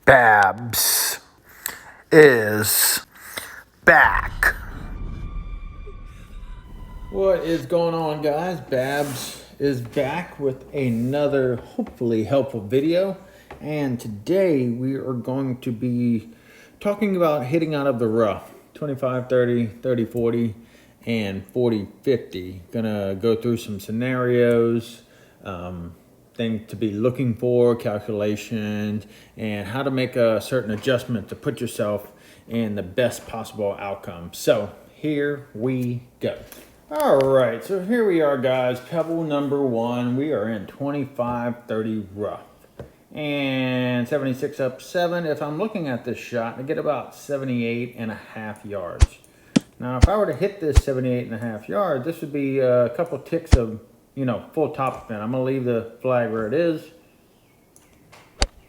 Babs is back. What is going on, guys? Babs is back with another hopefully helpful video, and today we are going to be talking about hitting out of the rough 25 30 30 40 and 40 50. Gonna go through some scenarios, things to be looking for, calculations, and how to make a certain adjustment to put yourself in the best possible outcome. So here we go. All right, so here we are, guys. Pebble number one. We are in 25-30 rough and 76 up 7. If I'm looking at this shot, I get about 78.5 yards. Now, if I were to hit this 78.5 yards, this would be a couple ticks of, full top spin. I'm going to leave the flag where it is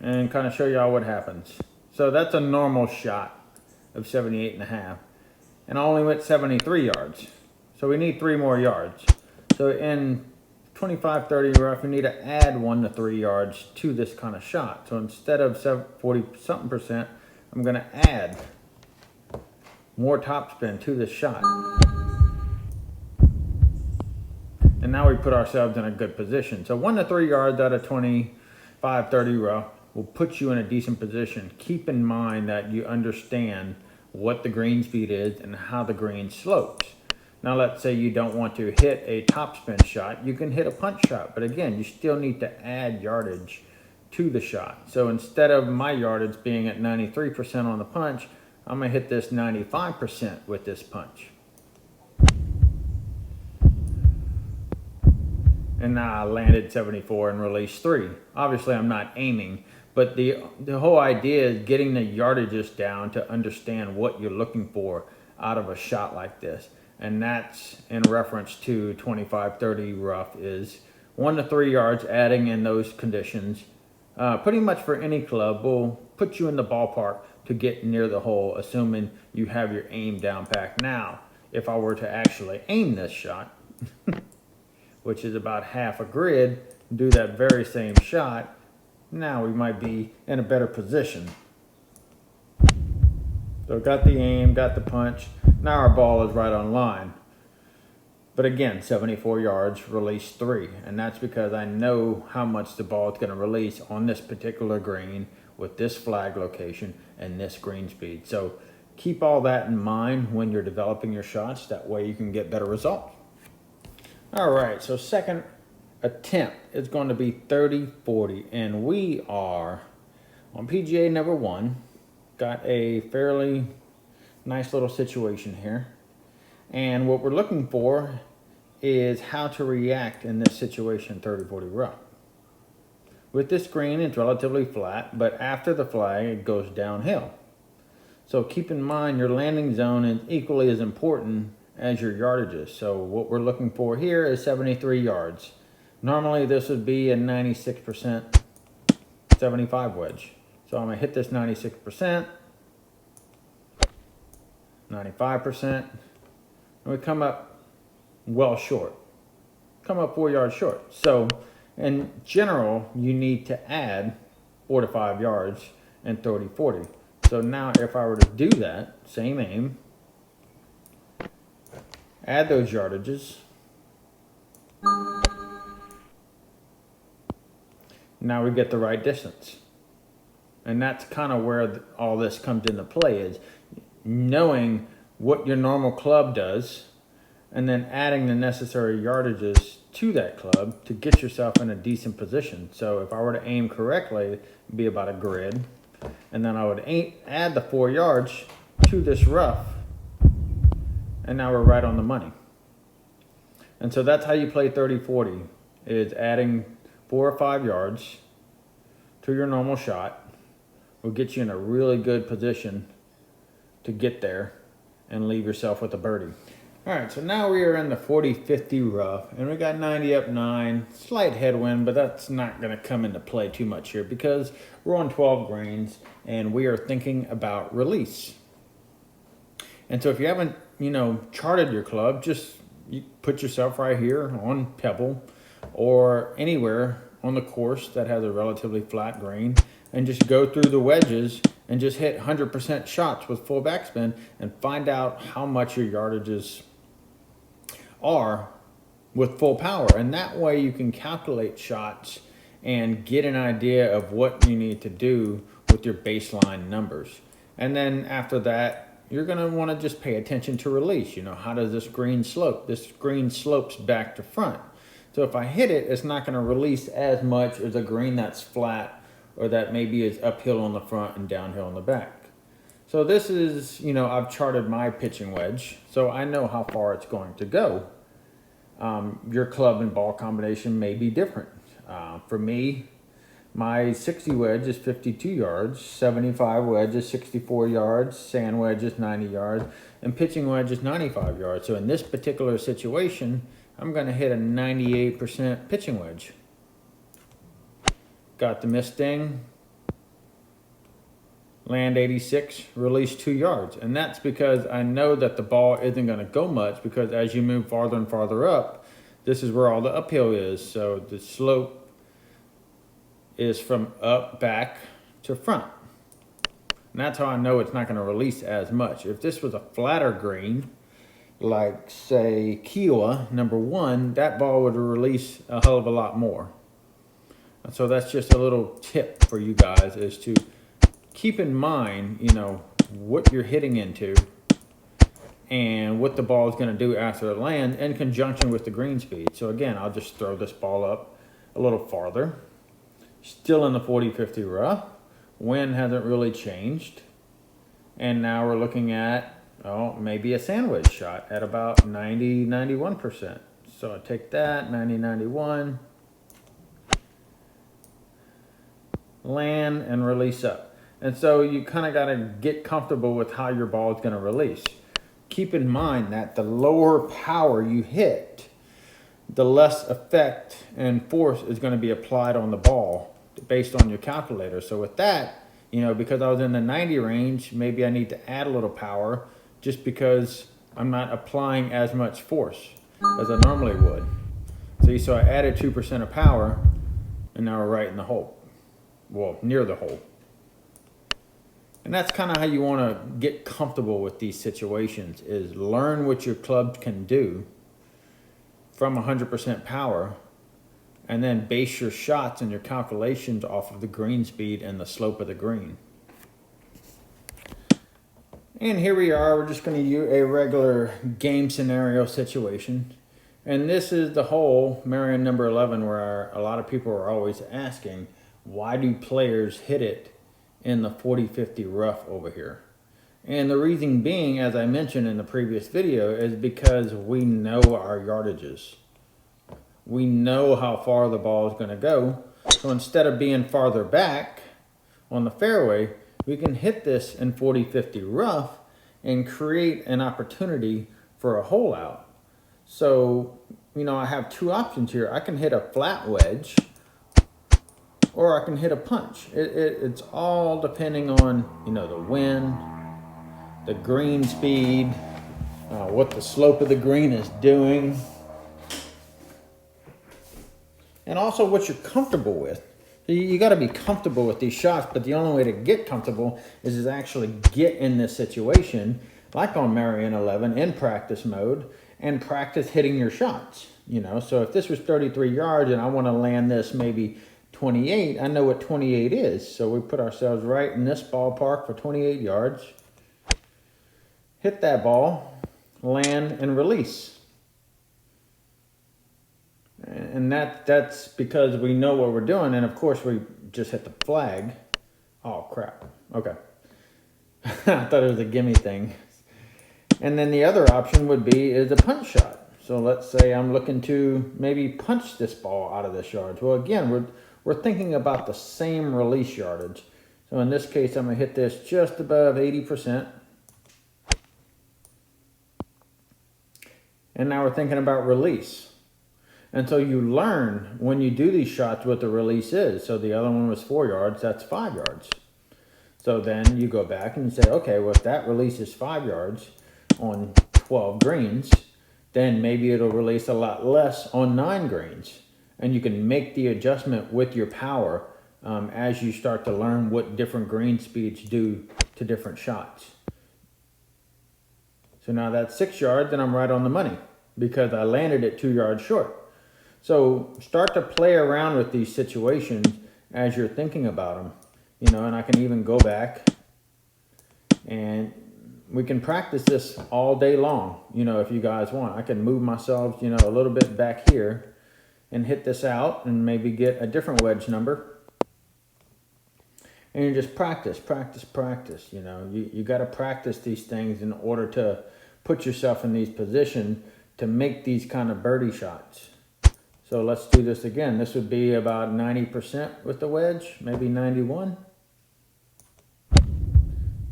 and kind of show y'all what happens. So that's a normal shot of 78.5, and I only went 73 yards. So we need 3 more yards. So in 25-30 rough, we need to add 1 to 3 yards to this kind of shot. So instead of 40-something%, I'm going to add more topspin to this shot. And now we put ourselves in a good position. So 1 to 3 yards out of 25-30 rough will put you in a decent position. Keep in mind that you understand what the green speed is and how the green slopes. Now, let's say you don't want to hit a topspin shot. You can hit a punch shot, but again, you still need to add yardage to the shot. So instead of my yardage being at 93% on the punch, I'm gonna hit this 95% with this punch. And now I landed 74 and released 3. Obviously, I'm not aiming, but the whole idea is getting the yardages down to understand what you're looking for out of a shot like this. And that's in reference to 25-30 rough is 1 to 3 yards, adding in those conditions. Pretty much for any club will put you in the ballpark to get near the hole, assuming you have your aim down packed. Now, if I were to actually aim this shot, which is about half a grid, do that very same shot, now we might be in a better position. So got the aim, got the punch. Now our ball is right on line. But again, 74 yards, release 3. And that's because I know how much the ball is going to release on this particular green with this flag location and this green speed. So keep all that in mind when you're developing your shots. That way you can get better results. All right, so second attempt is going to be 30-40. And we are on PGA number 1. Got a fairly nice little situation here. And what we're looking for is how to react in this situation 30-40 rough. With this green, it's relatively flat, but after the flag, it goes downhill. So keep in mind your landing zone is equally as important as your yardages. So what we're looking for here is 73 yards. Normally this would be a 96% 75 wedge. So I'm going to hit this 96%, 95%, and we come up well short. Come up 4 yards short. So in general, you need to add 4 to 5 yards in 30-40. So now if I were to do that, same aim, add those yardages. Now we get the right distance. And that's kind of where all this comes into play, is knowing what your normal club does and then adding the necessary yardages to that club to get yourself in a decent position. So if I were to aim correctly, it'd be about a grid. And then I would add the 4 yards to this rough. And now we're right on the money. And so that's how you play 30-40, is adding 4 or 5 yards to your normal shot. Will get you in a really good position to get there and leave yourself with a birdie. All right, so now we are in the 40-50 rough, and we got 90 up 9, slight headwind, but that's not going to come into play too much here because we're on 12 greens and we are thinking about release. And so if you haven't, charted your club, just you put yourself right here on pebble or anywhere on the course that has a relatively flat green, and just go through the wedges and just hit 100% shots with full backspin and find out how much your yardages are with full power. And that way you can calculate shots and get an idea of what you need to do with your baseline numbers. And then after that, you're going to want to just pay attention to release. You know, how does this green slope? This green slopes back to front. So if I hit it, it's not going to release as much as a green that's flat or that maybe is uphill on the front and downhill on the back. So this is, you know, I've charted my pitching wedge, so I know how far it's going to go. Your club and ball combination may be different. For me, my 60 wedge is 52 yards, 75 wedge is 64 yards, sand wedge is 90 yards, and pitching wedge is 95 yards. So in this particular situation, I'm going to hit a 98% pitching wedge. Got the miss ding, land 86, release 2 yards. And that's because I know that the ball isn't going to go much, because as you move farther and farther up, this is where all the uphill is. So the slope is from up, back to front. And that's how I know it's not going to release as much. If this was a flatter green, like say Kiowa number 1, that ball would release a hell of a lot more. And so that's just a little tip for you guys, is to keep in mind, you know, what you're hitting into and what the ball is going to do after it lands in conjunction with the green speed. So again, I'll just throw this ball up a little farther. Still in the 40-50 rough. Wind hasn't really changed. And now we're looking at, oh, maybe a sandwich shot at about 90-91%. So I take that, 90-91. Land and release up. And so you kind of got to get comfortable with how your ball is going to release. Keep in mind that the lower power you hit, the less effect and force is going to be applied on the ball based on your calculator. So with that, you know, because I was in the 90 range, maybe I need to add a little power just because I'm not applying as much force as I normally would. See, so I added 2% of power, and now we're right in the hole. Well, near the hole. And that's kind of how you want to get comfortable with these situations, is learn what your club can do from 100% power, and then base your shots and your calculations off of the green speed and the slope of the green. And here we are, we're just going to use a regular game scenario situation. And this is the hole, Marion number 11, where a lot of people are always asking, why do players hit it in the 40-50 rough over here? And the reason being, as I mentioned in the previous video, is because we know our yardages. We know how far the ball is going to go. So instead of being farther back on the fairway, we can hit this in 40-50 rough and create an opportunity for a hole out. So, you know, I have two options here. I can hit a flat wedge, or I can hit a punch. It's all depending on, you know, the wind, the green speed, what the slope of the green is doing, and also what you're comfortable with. You got to be comfortable with these shots, but the only way to get comfortable is to actually get in this situation, like on Marion 11, in practice mode, and practice hitting your shots. You know, so if this was 33 yards and I want to land this maybe 28, I know what 28 is. So we put ourselves right in this ballpark for 28 yards. Hit that ball, land, and release. And that's because we know what we're doing. And of course, we just hit the flag. Oh, crap. Okay. I thought it was a gimme thing. And then the other option would be is a punch shot. So let's say I'm looking to maybe punch this ball out of this yardage. Well, again, we're thinking about the same release yardage. So in this case, I'm going to hit this just above 80%. And now we're thinking about release. And so you learn when you do these shots what the release is. So the other one was 4 yards, that's 5 yards. So then you go back and you say, okay, well, if that release is 5 yards on 12 greens, then maybe it'll release a lot less on 9 greens. And you can make the adjustment with your power as you start to learn what different green speeds do to different shots. So now that's 6 yards and I'm right on the money because I landed it 2 yards short. So start to play around with these situations as you're thinking about them, you know, and I can even go back and we can practice this all day long, you know, if you guys want. I can move myself, you know, a little bit back here and hit this out and maybe get a different wedge number. And you just practice, you know. You got to practice these things in order to put yourself in these positions to make these kind of birdie shots. So let's do this again. This would be about 90% with the wedge, maybe 91.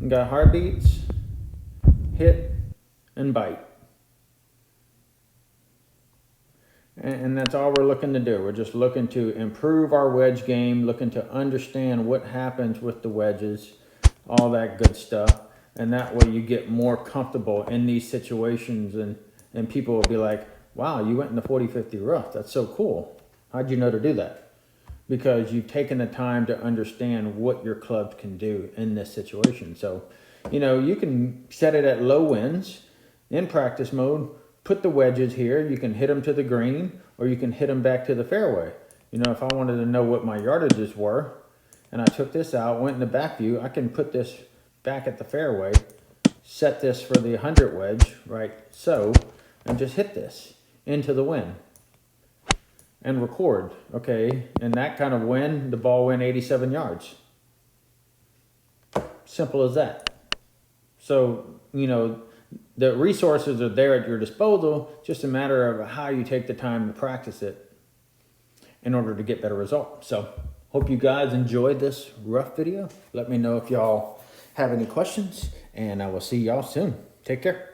You got heartbeats, hit, and bite. And that's all we're looking to do. We're just looking to improve our wedge game, looking to understand what happens with the wedges, all that good stuff. And that way you get more comfortable in these situations and people will be like, wow, you went in the 40-50 rough. That's so cool. How'd you know to do that? Because you've taken the time to understand what your clubs can do in this situation. So, you know, you can set it at low winds in practice mode. Put the wedges here. You can hit them to the green or you can hit them back to the fairway. You know, if I wanted to know what my yardages were and I took this out, went in the back view, I can put this back at the fairway, set this for the 100 wedge, right so, and just hit this into the wind and record, okay? And that kind of wind, the ball went 87 yards. Simple as that. So, you know, the resources are there at your disposal, just a matter of how you take the time to practice it in order to get better results. So, hope you guys enjoyed this rough video. Let me know if y'all have any questions, and I will see y'all soon. Take care.